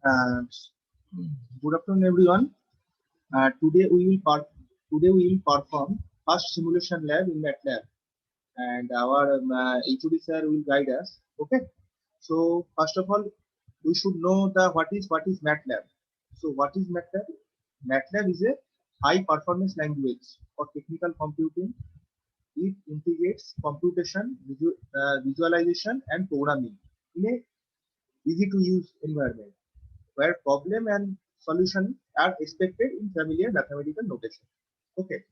Uh, Good afternoon, everyone. Today we will perform first simulation lab in MATLAB, and our HOD sir will guide us. Okay. So first of all, we should know the what is MATLAB. So what is MATLAB? MATLAB is a high performance language for technical computing. It integrates computation, visualization, and programming in a easy to use environment where problem and solution are expected in familiar mathematical notation. Okay,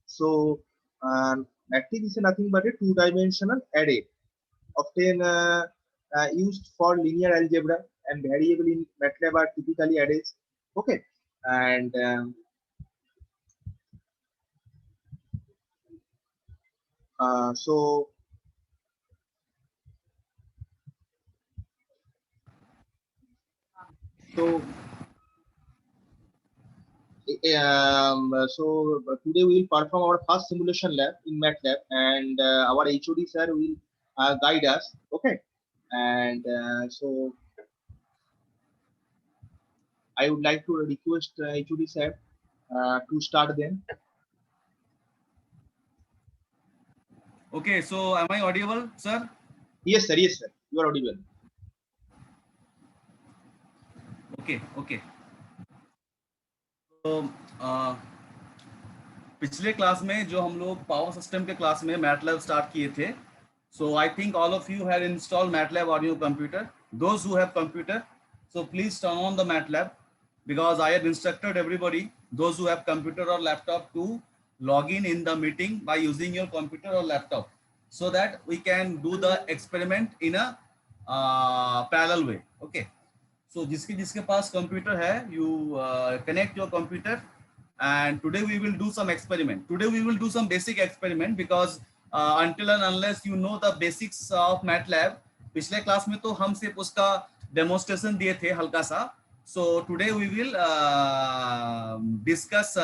so matrix is nothing but a two-dimensional array, often used for linear algebra, and variable in MATLAB are typically arrays. Okay, and so so today we will perform our first simulation lab in MATLAB, and our HOD sir will guide us. Okay, and so I would like to request HOD sir to start then. Okay, so am I audible, sir? Yes, sir. Yes, sir. You are audible. Okay. तो पिछले class में जो हम लोग power system के class में MATLAB start किए थे, so I think all of you had installed MATLAB on your computer. Those who have computer, so please turn on the MATLAB, because I had instructed everybody, those who have computer or laptop, to log in the meeting by using your computer or laptop, so that we can do the experiment in a parallel way. Okay, so जिसके जिसके पास computer है, you connect your computer, and today we will do some experiment. Today we will do some basic experiment, because until and unless you know the basics of MATLAB, पिछले class में तो हम सिर्फ उसका demonstration दिए थे हल्का सा. So today we will discuss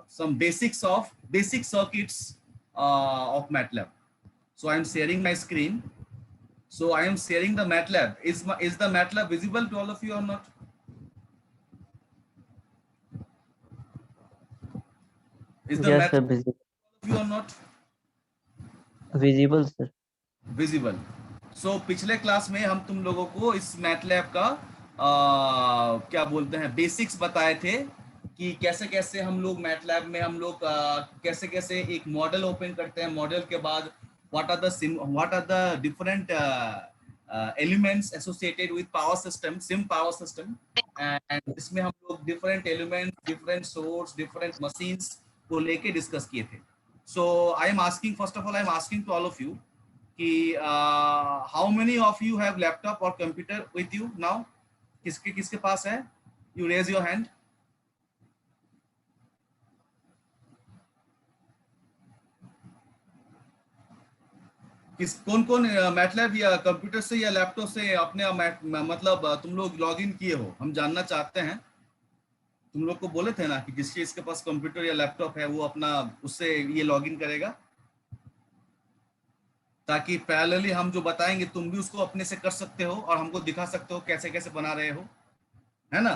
some basic circuits of MATLAB. So I am sharing my screen. So I am sharing the MATLAB. Is the MATLAB visible to all of you or not? Is the Yes, sir, MATLAB visible. to you or not? Visible, sir. Visible. So पिछले class में हम तुम लोगों को इस MATLAB का क्या बोलते हैं बेसिक्स बताए थे, कि कैसे कैसे हम लोग मैटलैब में हम लोग कैसे कैसे एक मॉडल ओपन करते हैं. मॉडल के बाद what are the different elements associated with power system, sim power system. And इसमें हम लोग different elements, different source, different machines को लेके डिस्कस किए थे. So I am asking, first of all I am asking to all of you कि how many of you have laptop और computer with you now. किसके किसके पास है? You raise your hand. किस कौन कौन मैटलैब या कंप्यूटर से या लैपटॉप से अपने मतलब तुम लोग लॉग इन किए हो? हम जानना चाहते हैं. तुम लोग को बोले थे ना कि जिसके इसके पास कंप्यूटर या लैपटॉप है वो अपना उससे ये लॉग इन करेगा, ताकि पैरेलली हम जो बताएंगे तुम भी उसको अपने से कर सकते हो और हमको दिखा सकते हो कैसे कैसे बना रहे हो, है ना.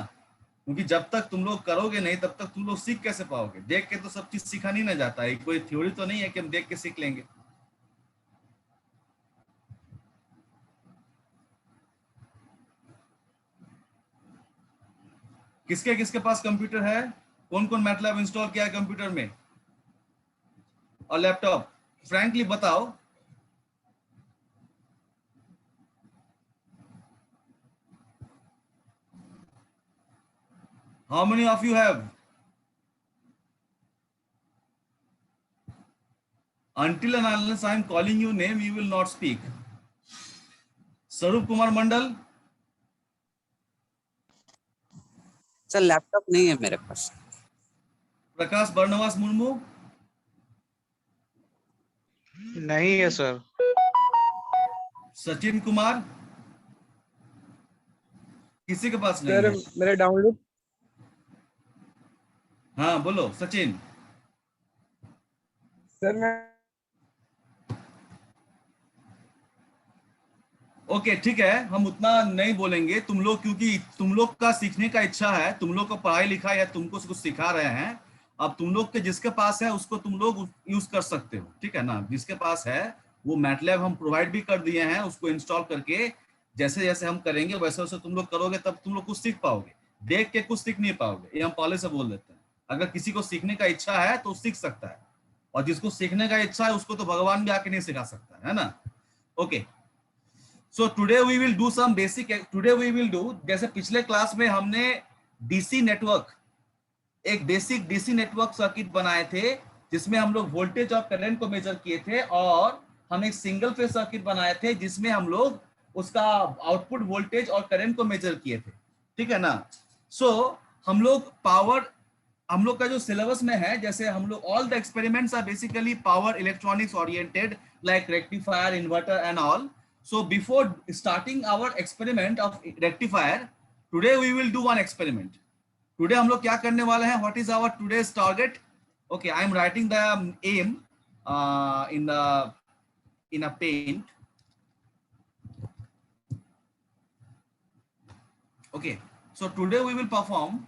क्योंकि जब तक तुम लोग करोगे नहीं तब तक तुम लोग सीख कैसे पाओगे? देख के तो सब चीज सीखा नहीं ना जाता है. कोई थ्योरी तो नहीं है कि हम देख के सीख लेंगे. किसके किसके पास कंप्यूटर है? कौन कौन मैटलैब इंस्टॉल किया है कंप्यूटर में और लैपटॉप? फ्रैंकली बताओ. How many of you have? Until and unless I am calling you name, you will not speak. स्वरूप कुमार मंडल. सर लैपटॉप नहीं है मेरे पास. प्रकाश बर्नवास मुर्मू. नहीं है सर. सचिन कुमार. किसी के पास नहीं सर है? मेरा डाउनलोड. हाँ बोलो सचिन. सर मैं ओके ठीक है, हम उतना नहीं बोलेंगे। तुम लोग, क्योंकि तुम लोग का सीखने का इच्छा है, तुम लोग को पढ़ाई लिखाई या तुमको कुछ सिखा रहे हैं, अब तुम लोग के जिसके पास है उसको तुम लोग यूज कर सकते हो, ठीक है ना। जिसके पास है वो मैटलैब हम प्रोवाइड भी कर दिए हैं, उसको इंस्टॉल करके जैसे जैसे हम करेंगे वैसे वैसे तुम लोग करोगे, तब तुम लोग कुछ सीख पाओगे। देख के कुछ सीख नहीं पाओगे, ये हम पहले से बोल देते हैं। अगर किसी को सीखने का इच्छा है तो सीख सकता है, और जिसको सीखने का इच्छा है उसको तो भगवान भी आके नहीं सिखा सकता है ना। Okay, so today we will do some basic, today we will do, जैसे पिछले क्लास में हमने डीसी नेटवर्क, एक बेसिक डीसी नेटवर्क सर्किट बनाए थे, जिसमें हम लोग वोल्टेज और करंट को मेजर किए थे, और हम एक सिंगल फेज सर्किट बनाए थे जिसमें हम लोग उसका आउटपुट वोल्टेज और करंट को मेजर किए थे, ठीक है ना। सो हम लोग पावर, हम लोग का जो सिलेबस में है, जैसे हम लोग all the experiments are basically power electronics oriented, like rectifier, inverter and all. So before starting our experiment of rectifier, today we will do one experiment. Today हम लोग क्या करने वाले हैं? What is our today's target? Okay, I am writing the aim in a paint. Okay, so today we will perform.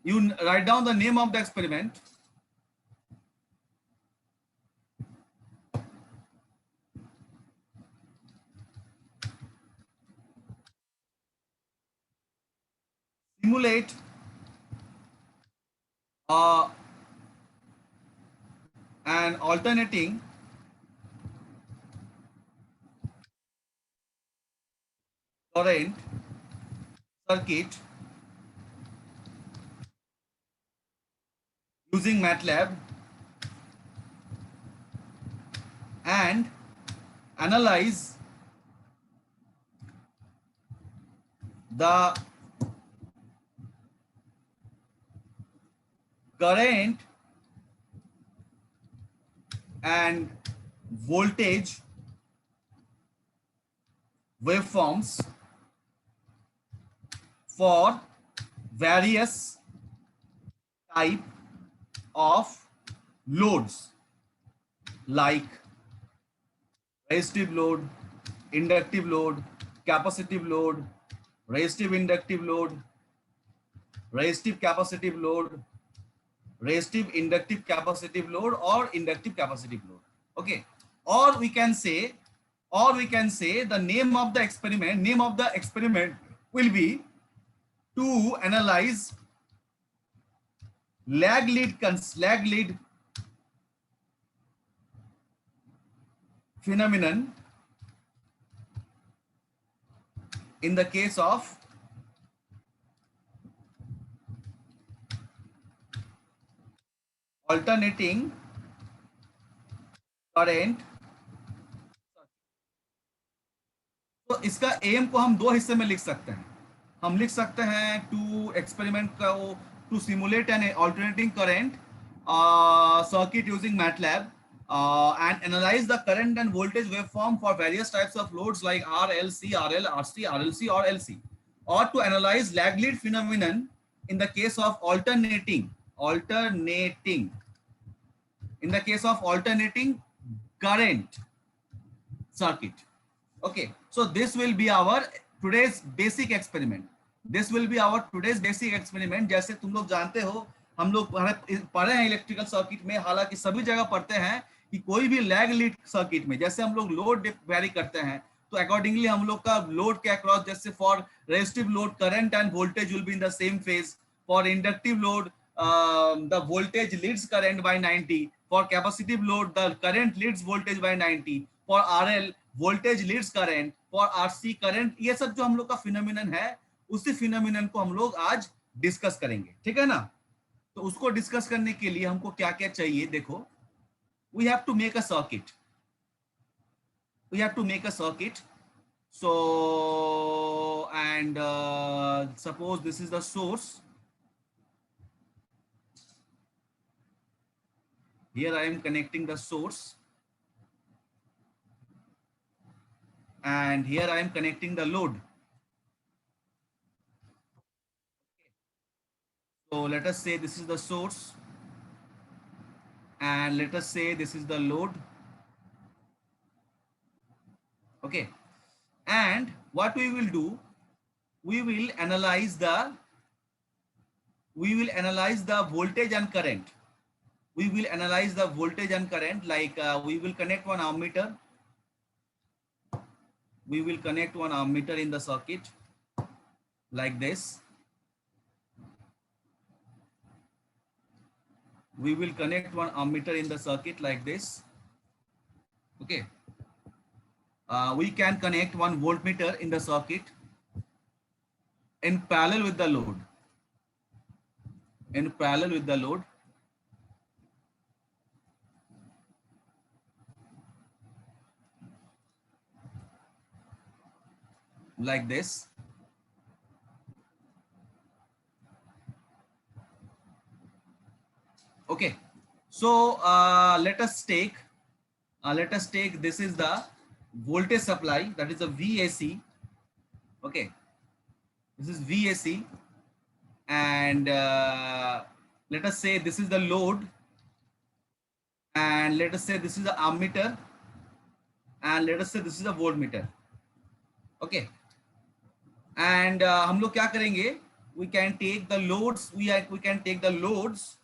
You write down the name of the experiment. Simulate an alternating current circuit using MATLAB and analyze the current and voltage waveforms for various type of loads like resistive load, inductive load, capacitive load, resistive inductive load, resistive capacitive load, resistive inductive capacitive load, or inductive capacitive load. Okay, or we can say the name of the experiment will be to analyze lag lead phenomenon in the case of alternating current. तो इसका M को हम दो हिस्से में लिख सकते हैं। हम लिख सकते हैं टू एक्सपेरिमेंट का, to simulate an alternating current circuit using MATLAB and analyze the current and voltage waveform for various types of loads like RLC, RL, RC, RLC, or LC, or to analyze lag lead phenomenon in the case of alternating in the case of alternating current circuit. Okay, so this will be our today's basic experiment. This will be our today's basic experiment. जैसे तुम लोग जानते हो, हम लोग पढ़े हैं electrical circuit में, हालांकि सभी जगह पढ़ते हैं कि कोई भी लैग लीड सर्किट में जैसे हम लोग लोड वेरी करते हैं, तो अकॉर्डिंगली हम लोग का लोड के अक्रॉस, जैसे for resistive load current end voltage will be in the same phase, for inductive load the voltage leads current by 90, for capacitive load the current leads voltage by 90, for RL voltage leads current, for RC current. ये सब जो हम लोग का phenomenon है, उसी phenomenon को हम लोग आज डिस्कस करेंगे, ठीक है ना। तो उसको डिस्कस करने के लिए हमको क्या क्या चाहिए, देखो, we have to make a circuit. So and suppose this is the source. Here I am connecting the source, and here I am connecting the load. So let us say this is the source, and let us say this is the load. Okay, and what we will do, we will analyze the voltage and current. We will analyze the voltage and current, like we will connect one ammeter. We will connect one ammeter in the circuit like this. We will connect one ammeter in the circuit like this. Okay, we can connect one voltmeter in the circuit in parallel with the load. In parallel with the load. Like this. Okay, so let us take this is the voltage supply, that is a VAC. Okay, this is VAC, and let us say this is the load, and let us say this is the ammeter, and let us say this is a voltmeter. Okay, and हम लोग क्या करेंगे, we can take the loads, we can take the loads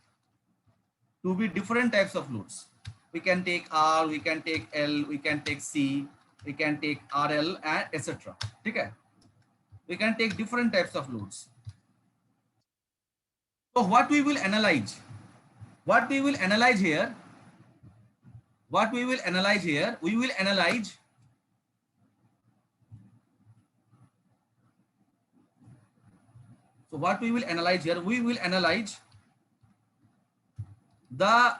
to be different types of loads. We can take R, we can take L, we can take C, we can take RL, and etc. Okay, we can take different types of loads. So what we will analyze? What we will analyze here? What we will analyze here? We will analyze So what we will analyze here? We will analyze the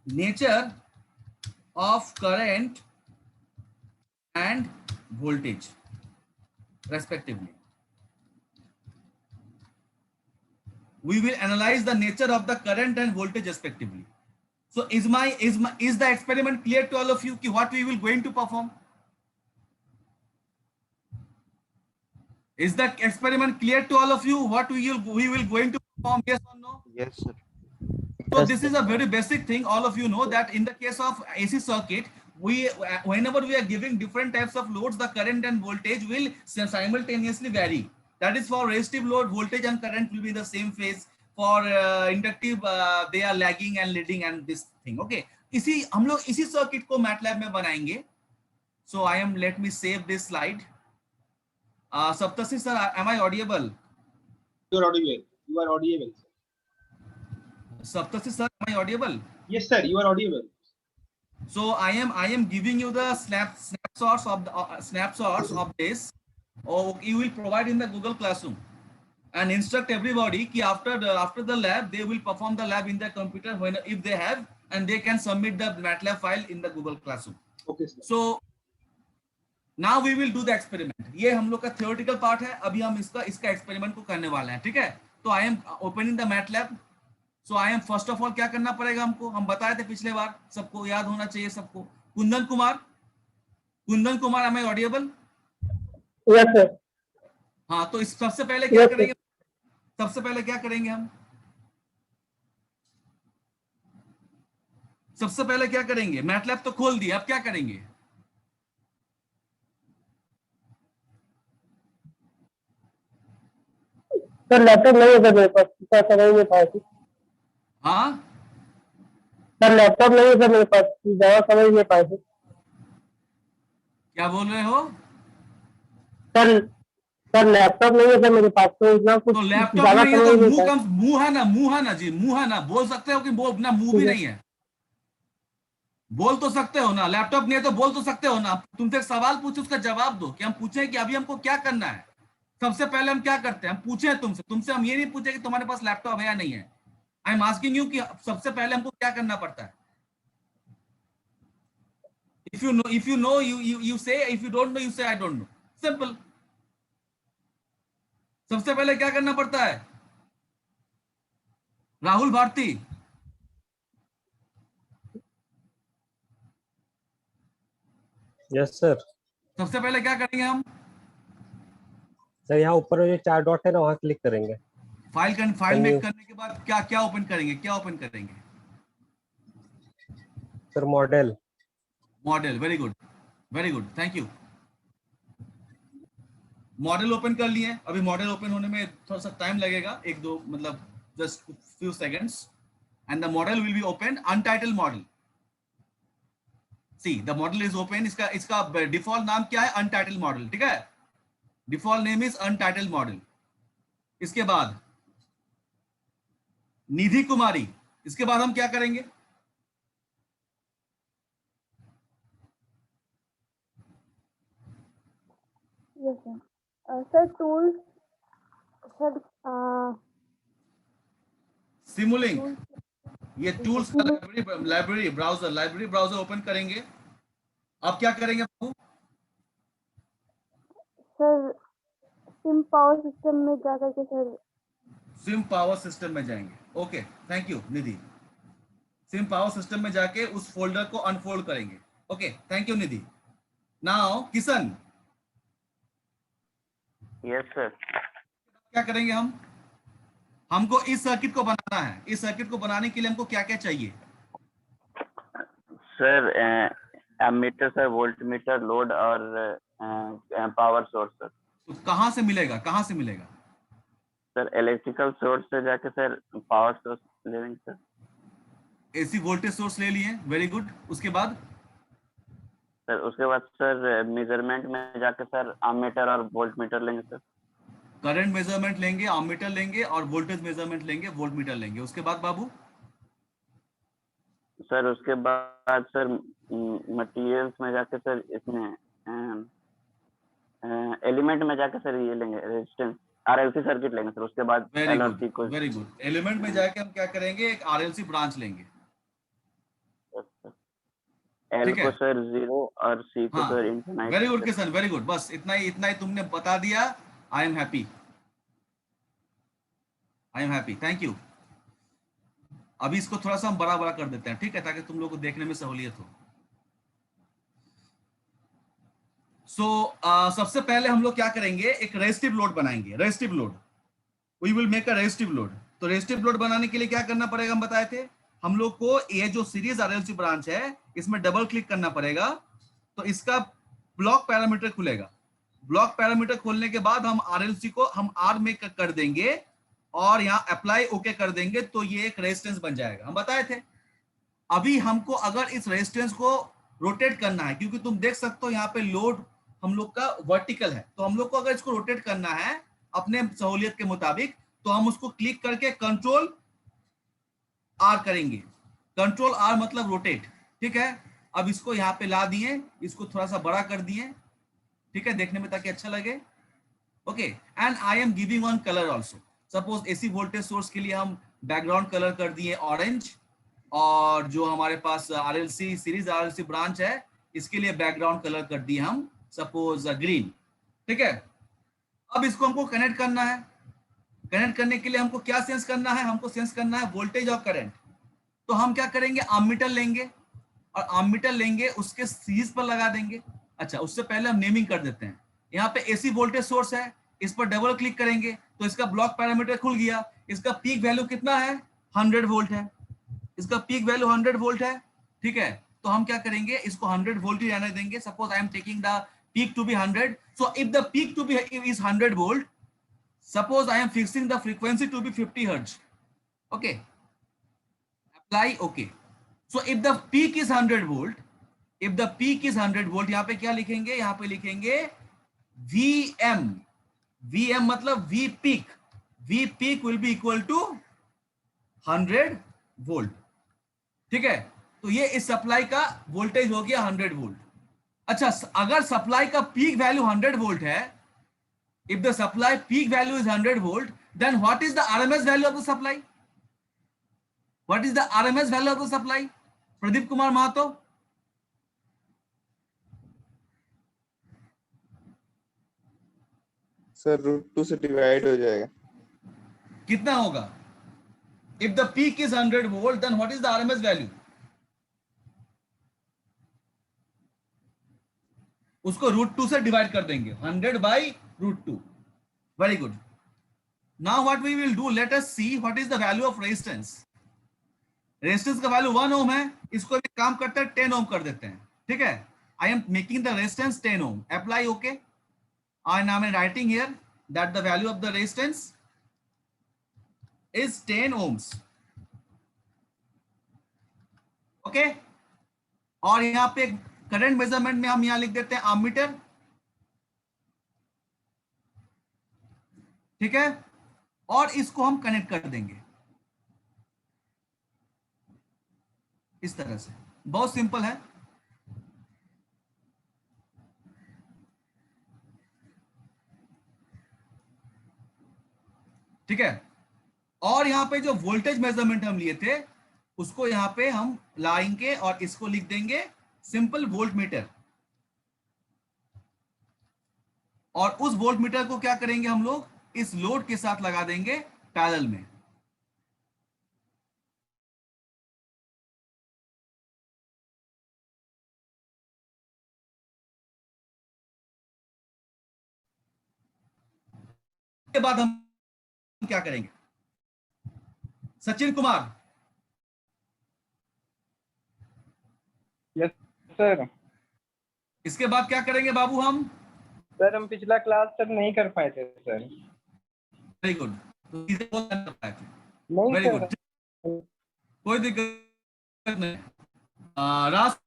nature of current and voltage respectively. We will analyze the nature of the current and voltage respectively. So is the experiment clear to all of you? What we will going to perform? Is the experiment clear to all of you? What we will going to perform? Yes or no? Yes, sir. So this is a very basic thing. All of you know that in the case of AC circuit, whenever we are giving different types of loads, the current and voltage will simultaneously vary. That is for resistive load, voltage and current will be the same phase. For inductive, they are lagging and leading and this thing. Okay. हम लोग इसी circuit को MATLAB में बनाएंगे. So let me save this slide. Saptarshi sir, am I audible? You are audible. You are audible. Saptarshi sir, am I audible? Yes, sir. You are audible. So I am giving you the snapshots of this. Or you will provide in the Google Classroom, and instruct everybody ki after the lab they will perform the lab in their computer if they have, and they can submit the MATLAB file in the Google Classroom. Okay, sir. So now we will do the experiment. ये हम लोग का theoretical part है. अभी हम इसका experiment को करने वाले हैं. ठीक है? तो I am opening the MATLAB. So I am first of all क्या करना पड़ेगा हमको? हम बताए थे पिछले बार, सबको याद होना चाहिए सबको. Kundan Kumar, am I audible? Yes, sir. हाँ, तो इस सबसे पहले क्या करेंगे? सबसे पहले क्या करेंगे हम? सबसे पहले क्या करेंगे? MATLAB तो खोल दिया, अब क्या करेंगे? सर लैपटॉप नहीं है सर मेरे पास, समझ नहीं पाया थी. हाँ, सर लैपटॉप नहीं है सर मेरे पास, ज्यादा समझ नहीं पाए थे. क्या बोल रहे हो? सर लैपटॉप नहीं है सर मेरे पास, तो इतना कुछ तो लैपटॉप ज्यादा नहीं है समझ तो नहीं पाया. मुंह है ना जी, मुंह है ना, बोल सकते हो कि ना मुंह भी नहीं है, बोल तो सकते हो ना. लैपटॉप नहीं है तो बोल तो सकते हो ना. तुमसे एक सवाल पूछे, उसका जवाब दो कि हम पूछे कि अभी हमको क्या करना है. सबसे पहले हम क्या करते हैं? हम पूछे तुमसे हम ये नहीं पूछे कि तुम्हारे पास लैपटॉप है या नहीं है. आई एम आस्किंग यू कि सबसे पहले हमको क्या करना पड़ता है. If you know, you say. If you don't know, you say I don't know. Simple. सबसे पहले क्या करना पड़ता है? राहुल भारती. Yes sir. सबसे पहले क्या करेंगे हम? सर यहाँ ऊपर जो 4 डॉट है ना, वहाँ क्लिक करेंगे. फाइल मेक करने के बाद क्या ओपन करेंगे? Sir model. Very good, thank you. Model open कर लिए, अभी मॉडल ओपन होने में थोड़ा सा टाइम लगेगा, एक दो मतलब just few seconds, and the model will be open, untitled model. See the model is open, इसका डिफॉल्ट नाम क्या है? अनटाइटल्ड मॉडल, ठीक है, default name is untitled model. इसके बाद निधि कुमारी, इसके बाद हम क्या करेंगे? Yes sir. Sir tools, sir Simulink, ये टूल्स का टूल्स लाइब्रेरी ब्राउजर ओपन करेंगे। अब क्या करेंगे बाबू? सर सिम पावर सिस्टम में जा करके सर, सिम पावर सिस्टम में जाएंगे। Okay, thank you Nidhi. SIM power system में जाके उस फोल्डर को अनफोल्ड करेंगे। Okay, thank you Nidhi. Now Kishan, yes sir. क्या करेंगे हम? हमको इस सर्किट को बनाना है। इस सर्किट को बनाने के लिए हमको क्या क्या चाहिए? Sir ammeter sir, voltmeter, load और पावर सोर्स सर। तो कहाँ से मिलेगा, कहाँ से मिलेगा? सर इलेक्ट्रिकल सोर्स से जाके सर पावर सोर्स ले लेंगे सर। एसी वोल्टेज सोर्स ले लिए, वेरी गुड। उसके बाद सर उसके बाद सर मेजरमेंट में जाके सर एमीटर और वोल्ट मीटर लेंगे सर। करंट मेजरमेंट लेंगे, अमीटर लेंगे और वोल्टेज मेजरमेंट लेंगे, वोल्ट मीटर लेंगे। उसके बाद बाबू सर उसके बाद सर मटेरियल्स में जाके सर इसमें एलिमेंट में जाके सर ये लेंगे रेजिस्टेंस, आरएलसी सर्किट लेंगे सर। उसके बाद एल और सी को। Very good. एलिमेंट में जाके हम क्या करेंगे? एक आरएलसी ब्रांच लेंगे। एल ठीक है। को सर 0 और सी को हाँ, sir infinite. Very good Kishan, very good. बस इतना ही तुमने बता दिया। I am happy, I am happy, thank you. अभी इसको थोड़ा सा हम बड़ा बड़ा कर देते हैं, ठीक है, ताकि तुम लोग को देखने में सहूलियत हो। सबसे पहले हम लोग क्या करेंगे? एक रेजिस्टिव लोड बनाएंगे। Resistive load, we will make a resistive load. तो रेजिस्टिव लोड बनाने के लिए क्या करना पड़ेगा? हम बताए थे हम लोग को, ये जो सीरीज आरएलसी ब्रांच है इसमें डबल क्लिक करना पड़ेगा, तो इसका ब्लॉक पैरामीटर खुलेगा। ब्लॉक पैरामीटर खोलने के बाद हम आरएलसी को हम आर में कर देंगे और यहाँ अप्लाई ओके कर देंगे, तो ये एक रेजिस्टेंस बन जाएगा। हम बताए थे। अभी हमको अगर इस रेजिस्टेंस को रोटेट करना है, क्योंकि तुम देख सकते हो यहाँ पे लोड हम लोग का वर्टिकल है, तो हम लोग को अगर इसको रोटेट करना है अपने सहूलियत के मुताबिक, तो हम उसको क्लिक करके कंट्रोल आर करेंगे। कंट्रोल आर मतलब रोटेट, ठीक है। अब इसको यहाँ पे ला दिए, इसको थोड़ा सा बड़ा कर दिए, ठीक है, देखने में ताकि अच्छा लगे। Okay, and I am giving one colour also. Suppose AC voltage source के लिए हम बैकग्राउंड कलर कर दिए ऑरेंज, और जो हमारे पास आरएलसी सीरीज आरएलसी ब्रांच है इसके लिए बैकग्राउंड कलर कर दिए हम सपोज ग्रीन, ठीक है। अब इसको हमको कनेक्ट करना है। कनेक्ट करने के लिए हमको क्या सेंस करना है? हमको सेंस करना है वोल्टेज और करंट। तो हम क्या करेंगे? अमीटर लेंगे और अमीटर लेंगे उसके सीरीज पर लगा देंगे। अच्छा, उससे पहले हम नेमिंग कर देते हैं। यहाँ पे एसी वोल्टेज सोर्स है, इस पर डबल क्लिक करेंगे तो इसका ब्लॉक पैरामीटर खुल गया। इसका पीक वैल्यू कितना है? 100 वोल्ट है। इसका पीक वैल्यू 100 वोल्ट है, ठीक है। तो हम क्या करेंगे? इसको 100 वोल्ट ही रहने देंगे। Suppose I am taking the peak to be 100, so if the peak to be is 100 volt, suppose I am fixing the frequency to be 50 hertz. Okay, apply okay. So if the peak is 100 volt, if the peak is 100 volt, यहाँ पे क्या लिखेंगे? यहाँ पे लिखेंगे VM. VM मतलब V peak. V peak will be equal to 100 volt. ठीक है, तो ये इस सप्लाई का वोल्टेज हो गया 100 वोल्ट। अच्छा, अगर सप्लाई का पीक वैल्यू 100 वोल्ट है, if the supply peak value is 100 volt, then what is the RMS value of the supply? What is the RMS value of the supply? Pradeep Kumar Mahato? Sir √2 से divide हो जाएगा। कितना होगा? If the peak is 100 volt, then what is the RMS value? उसको √2 से divide कर देंगे, 100 by √2. Very good. Now what we will do, let us see what is the value of resistance. Resistance का value 1 ओम है, इसको भी काम करते हैं 10 ओम कर देते हैं, ठीक है। I am making the resistance 10 ohm. Apply okay, and I'm writing here that the value of the resistance is 10 ohms. Okay और यहाँ पे करंट मेजरमेंट में हम यहाँ लिख देते हैं एमीटर, ठीक है, और इसको हम कनेक्ट कर देंगे इस तरह से, बहुत सिंपल है। ठीक है, और यहाँ पे जो वोल्टेज मेजरमेंट हम लिए थे उसको यहाँ पे हम लाएंगे और इसको लिख देंगे सिंपल वोल्ट मीटर, और उस वोल्ट मीटर को क्या करेंगे हम लोग इस लोड के साथ लगा देंगे पैरेलल में। के बाद हम क्या करेंगे सचिन कुमार? Yes sir. इसके बाद क्या करेंगे बाबू हम? सर हम पिछला क्लास तक नहीं कर पाए थे सर। वेरी गुड, तो चीजें बहुत कर पाए थे, नहीं वेरी सर। गुड, कोई दिक्कत नहीं। राज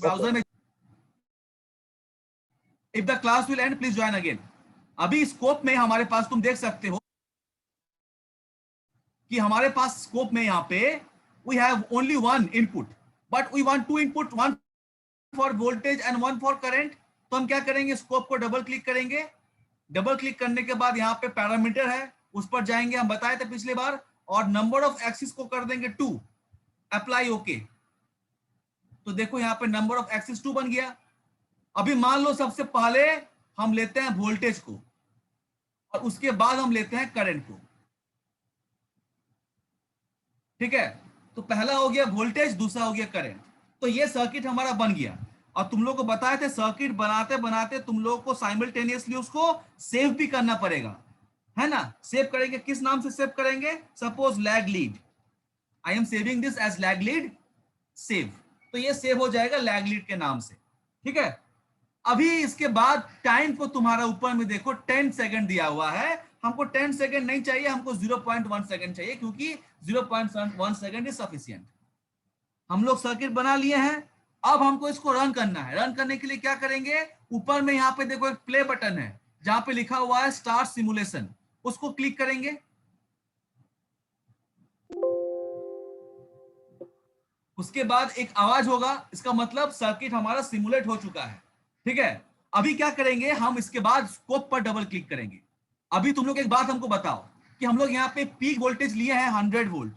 ब्राउजर में if the class will end please join again. अभी स्कोप में हमारे पास तुम देख सकते हो कि हमारे पास स्कोप में यहाँ पे we have only one input but we want to input, one for voltage and one for current. तो हम क्या करेंगे स्कोप को डबल क्लिक करेंगे, डबल क्लिक करने के बाद यहाँ पे पैरामीटर है उस पर जाएंगे, हम बताए थे पिछली बार, और नंबर ऑफ एक्सिस को कर देंगे 2, अप्लाई ओके। तो देखो यहाँ पे नंबर ऑफ एक्सिस 2 बन गया। अभी मान लो सबसे पहले हम लेते हैं वोल्टेज को और उसके बाद हम लेते हैं करंट को, ठीक है। तो पहला हो गया वोल्टेज, दूसरा हो गया करंट। तो ये सर्किट हमारा बन गया, और तुम लोग को बताए थे सर्किट बनाते बनाते तुम लोग को साइमल्टेनियसली उसको सेव भी करना पड़ेगा, है ना। सेव करेंगे, किस नाम से सेव करेंगे? Suppose lag lead, I am saving this as lag lead save. तो ये सेव हो जाएगा लैग लीड के नाम से, ठीक है। अभी इसके बाद टाइम को तुम्हारा ऊपर में देखो 10 सेकंड दिया हुआ है, हमको 10 सेकंड नहीं चाहिए, हमको 0.1 सेकंड चाहिए, क्योंकि 0.1 सेकंड इज सफिशिएंट। हम लोग सर्किट बना लिए हैं, अब हमको इसको रन करना है। रन करने के लिए क्या करेंगे, ऊपर में यहाँ पे देखो एक प्ले बटन है जहां पे लिखा हुआ है स्टार्ट सिमुलेशन, उसको क्लिक करेंगे। उसके बाद एक आवाज होगा, इसका मतलब सर्किट हमारा सिमुलेट हो चुका है, ठीक है। अभी क्या करेंगे हम, इसके बाद स्कोप पर डबल क्लिक करेंगे। अभी तुम लोग एक बात हमको बताओ कि हम लोग यहाँ पे पीक वोल्टेज लिए हैं 100 वोल्ट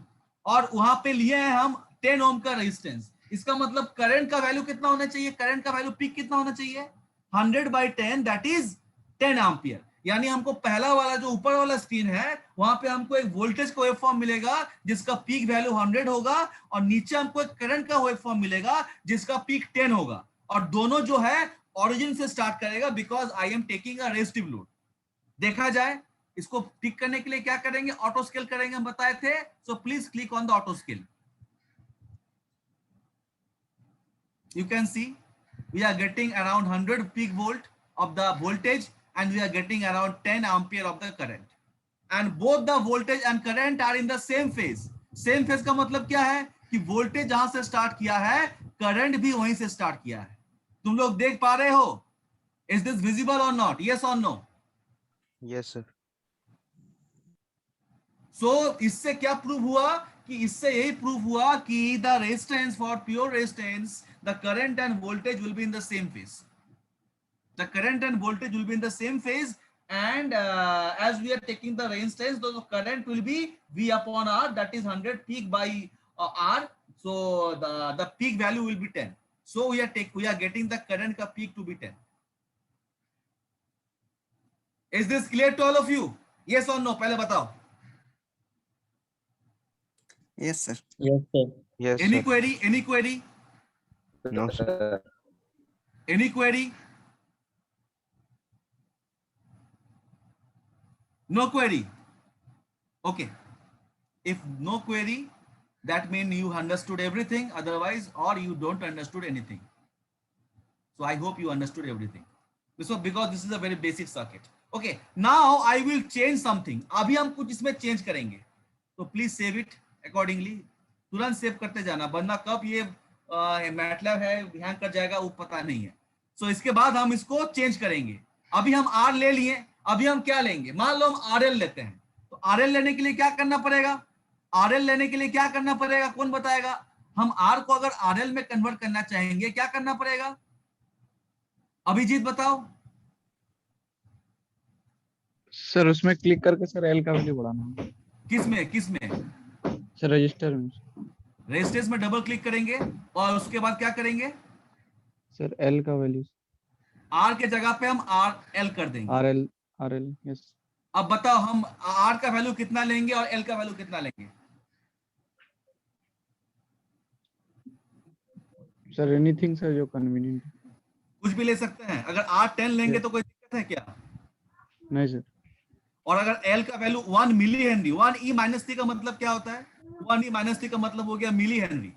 और वहां पे लिए हैं हम 10 ओम का रेजिस्टेंस। इसका मतलब करंट का वैल्यू कितना होना चाहिए? करंट का वैल्यू पीक कितना होना चाहिए? 100/10 दैट इज 10 एम्पियर। यानी हमको पहला वाला जो ऊपर वाला स्क्रीन है वहां पे हमको एक वोल्टेज का वेवफॉर्म मिलेगा जिसका पीक वैल्यू 100 होगा, और नीचे हमको एक करंट का वेवफॉर्म मिलेगा जिसका पीक 10 होगा, और दोनों जो है ओरिजिन से स्टार्ट करेगा because I am taking a resistive load. देखा जाए इसको पिक करने के लिए क्या करेंगे, ऑटो स्केल करेंगे, हम बताए थे। So please click on the auto scale. You can see we are getting around 100 peak volt of the voltage and we are getting around 10 ampere of the current, and both the voltage and current are in the same phase. Same phase का मतलब क्या है कि voltage जहां से start किया है current भी वहीं से स्टार्ट किया है। तुम लोग देख पा रहे हो? Is this visible or not? Yes or no? Yes sir. So इससे क्या प्रूव हुआ कि इससे यही प्रूव हुआ कि the resistance, for pure resistance, the current and voltage will be in the same phase. The current and voltage will be in the same phase, and as we are taking the resistance, the current will be V upon R, that is 100 peak by R. So the peak value will be 10. So we are getting the current ka peak to be 10. Is this clear to all of you? Yes or no? पहले बताओ। Yes sir. Yes sir. Yes, Any sir. query? Any query? No, sir. Any query? No query. Okay. If no query, that means you understood everything. Otherwise, or you don't understood anything. So I hope you understood everything. So because this is a very basic circuit. Okay. Now I will change something. अभी हम कुछ इसमें change करेंगे. तो please save it accordingly. तुरंत save करते जाना, वरना कब ये मैटलैब है हैंग कर जाएगा वो पता नहीं है. सो इसके बाद हम इसको चेंज करेंगे. अभी हम आर ले लिए, अभी हम क्या लेंगे? मान लो हम आरएल लेते हैं. तो आरएल लेने के लिए क्या करना पड़ेगा? आरएल लेने के लिए क्या करना पड़ेगा? कौन बताएगा? हम आर को अगर आरएल में कन्वर्ट करना चाहेंगे क्या करना पड़ेगा? अभिजीत बताओ. सर उसमें क्लिक करके सर एल का वैल्यू बढ़ाना है किसमें सर, रजिस्टर में रेजिस्टेंस में डबल क्लिक करेंगे और उसके बाद क्या करेंगे? सर एल का वैल्यू आर के जगह पे हम आर एल कर देंगे. R L yes. अब बताओ हम आर का वैल्यू कितना लेंगे और एल का वैल्यू कितना लेंगे? सर एनीथिंग सर जो कन्वीनियंट. कुछ भी ले सकते हैं. अगर आर 10 लेंगे तो कोई दिक्कत है क्या? नहीं सर. और अगर एल का value 1 milli Henry, 1 E minus T का मतलब क्या होता है? 1 ई माइनस टी का मतलब हो गया मिली हेनरी.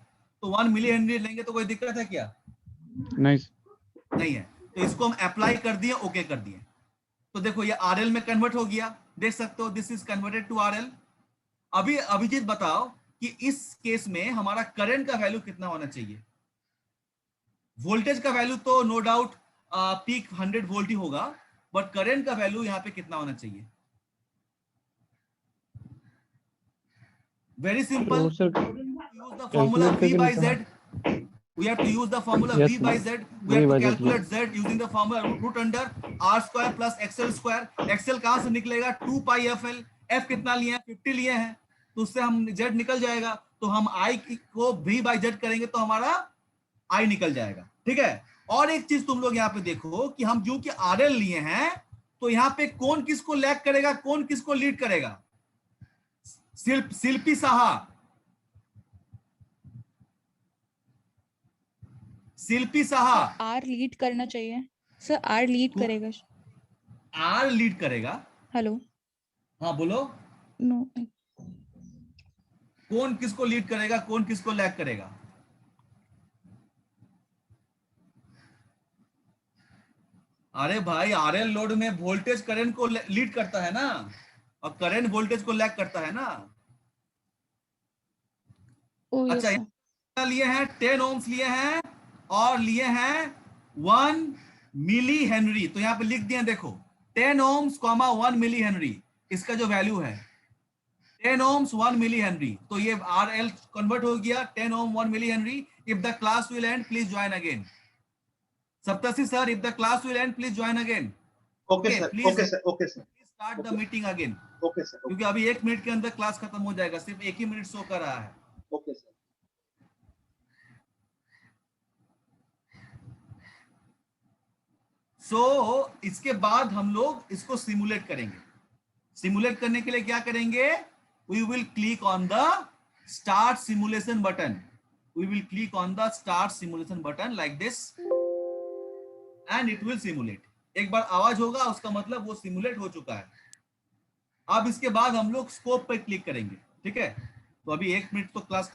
तो 1 मिली हेनरी लेंगे तो कोई दिक्कत है क्या? नहीं सर. नहीं है. तो इसको हम अप्लाई कर दिए, ओके कर दिए. तो देखो ये आरएल में कन्वर्ट हो गया, देख सकते हो this is converted to RL. अभी अभिजीत बताओ कि इस केस में हमारा करंट का वैल्यू कितना होना चाहिए? वोल्टेज का वैल्यू तो नो डाउट पीक 100 वोल्ट ही होगा, बट करंट का वैल्यू यहाँ पे कितना होना चाहिए? Very simple. तो sir Use the formula V by Z. We have to use the formula Yes, V by Z. We V have by to Z, calculate Z using the formula root under R square plus XL square. XL कहाँ से निकलेगा? 2 pi FL. F कितना लिए हैं? 50 लिए हैं. तो उससे हम Z निकल जाएगा. तो हम I को V by Z करेंगे तो हमारा I निकल जाएगा. ठीक है. और एक चीज तुम लोग यहाँ पे देखो कि हम जो कि RL लिए हैं, तो यहाँ पे कौन किसको लैग करेगा, कौन किसको लीड करेगा? शिल्पी साहा. शिल्पी साहा. आर लीड करना चाहिए सर. आर लीड करेगा. आर लीड करेगा. हेलो. हाँ बोलो. नो. कौन किसको लीड करेगा, कौन किसको लैग करेगा? अरे भाई आरएल लोड में वोल्टेज करंट को लीड करता है ना, और करंट वोल्टेज को लैग करता है ना. अच्छा यहाँ लिए हैं 10 ओम्स लिए हैं और लिए हैं 1 मिली हेनरी. तो यहाँ पे लिख दिए देखो 10 ओम्स 1 मिली हेनरी. इसका जो वैल्यू है 10 ओम्स 1 मिली हेनरी. तो ये आरएल कन्वर्ट हो गया 10 ohm 1 milli henry. If the class will end please join again. सप्तसी sir, if the class will end, please join again. Okay sir. Please, Okay sir. Okay sir. please start the meeting again. Okay sir. क्योंकि अभी 1 minute के अंदर class खत्म हो जाएगा, सिर्फ 1 ही minute show कर रहा है. Okay sir. सो इसके बाद हम लोग इसको सिमुलेट करेंगे. सिमुलेट करने के लिए क्या करेंगे? We will click on the start simulation button. We will click on the start simulation button like this. And it will simulate. एक बार आवाज होगा उसका मतलब वो सिमुलेट हो चुका है. अब इसके बाद हम लोग स्कोप पर क्लिक करेंगे. ठीक है. तो अभी 1 मिनट तो क्लास